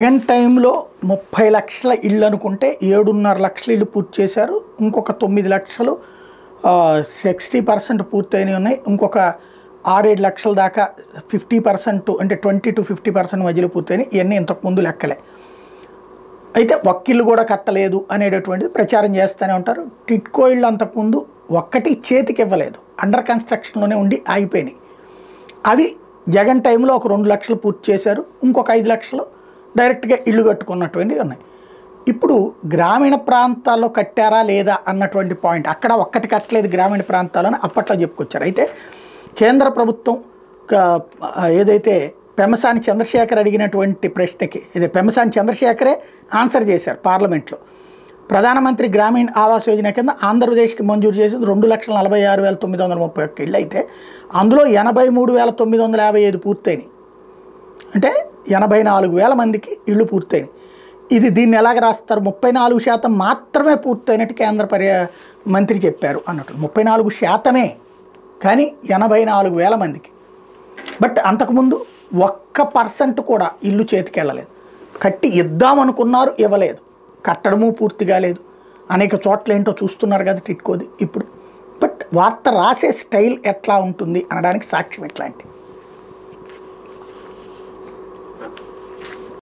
జగన్ టైంలో 30 లక్షల ఇళ్ళు అనుకుంటే 7.5 లక్షల ఇళ్ళు పూర్తి చేశారు. ఇంకొక 9 లక్షలు 60% పూర్తయినవి ఉన్నాయి. ఇంకొక 6-7 లక్షల దాకా 50% అంటే 20 to 50% మధ్యలో పూర్తయినాయి. ఇవన్నీ ఇంతకుముందు లెక్కలే. అయితే ఒక్కిళ్ళు కూడా కట్టలేదు అనేటటువంటిది ప్రచారం చేస్తూనే ఉంటారు. టిట్కో ఇళ్ళు అంతకుముందు ఒక్కటి చేతికి ఇవ్వలేదు, అండర్ కన్స్ట్రక్షన్లోనే ఉండి ఆగిపోయినాయి. అవి జగన్ టైంలో ఒక 2 లక్షలు పూర్తి చేశారు. ఇంకొక 5 లక్షలు డైరెక్ట్గా ఇల్లు కట్టుకున్నటువంటివి ఉన్నాయి. ఇప్పుడు గ్రామీణ ప్రాంతాల్లో కట్టారా లేదా అన్నటువంటి పాయింట్, అక్కడ ఒక్కటి కట్టలేదు గ్రామీణ ప్రాంతాలను అప్పట్లో చెప్పుకొచ్చారు. అయితే కేంద్ర ప్రభుత్వం ఏదైతే పెమ్మసాని చంద్రశేఖర్ అడిగినటువంటి ప్రశ్నకి పెమ్మసాని చంద్రశేఖరే ఆన్సర్ చేశారు పార్లమెంట్లో. ప్రధానమంత్రి గ్రామీణ ఆవాస్ యోజన కింద ఆంధ్రప్రదేశ్కి మంజూరు చేసింది 2,46,931 ఇళ్ళు అయితే అందులో 83,955 పూర్తయినాయి. అంటే 84,000 మందికి ఇళ్ళు పూర్తయినాయి. దీన్ని ఎలాగ రాస్తారు? 34% మాత్రమే పూర్తయినట్టు కేంద్ర మంత్రి చెప్పారు అన్నట్టు. 34% కానీ 84,000 మందికి. బట్ అంతకుముందు 1% కూడా ఇల్లు చేతికి వెళ్ళలేదు. కట్టి ఇద్దామనుకున్నారు, ఇవ్వలేదు. కట్టడము పూర్తి కాలేదు. అనేక చోట్ల ఏంటో చూస్తున్నారు కదా టిట్కోది ఇప్పుడు. బట్ వార్త రాసే స్టైల్ ఎట్లా ఉంటుంది అనడానికి సాక్ష్యం ఎట్లాంటి